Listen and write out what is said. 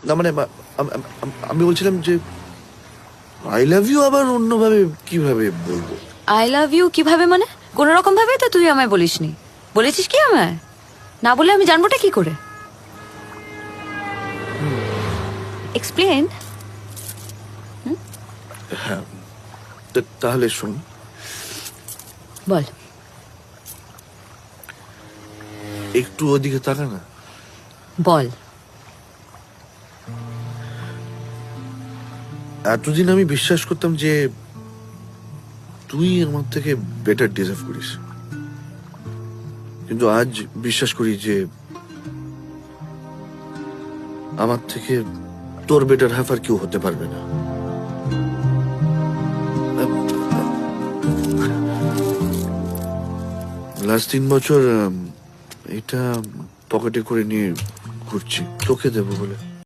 না মানে আমি বলছিলাম যে আই লাভ ইউ আবার অন্যভাবে কিভাবে বলবো? আই লাভ ইউ কিভাবে মানে? কোন রকম ভাবে তো তুই আমায় বলিসনি। বলেছিস কি আমায়? না বলে আমি জানবোটা কি করে? এক্সপ্লেন। হ্যাঁ, তাহলে শোন। বল। একটু ওদিকে তাকা না। বল। এতদিন আমি বিশ্বাস করতাম যে তুই আমার থেকে বেটার ডিজার্ভ করিস, কিন্তু আজ বিশ্বাস করি যে আমার থেকে তোর বেটার হাফ আর কেউ হতে পারবে না। লাস্ট 3 বছর এটা পকেটে করে নিয়ে ঘুরছি তোকে দেবো বলে।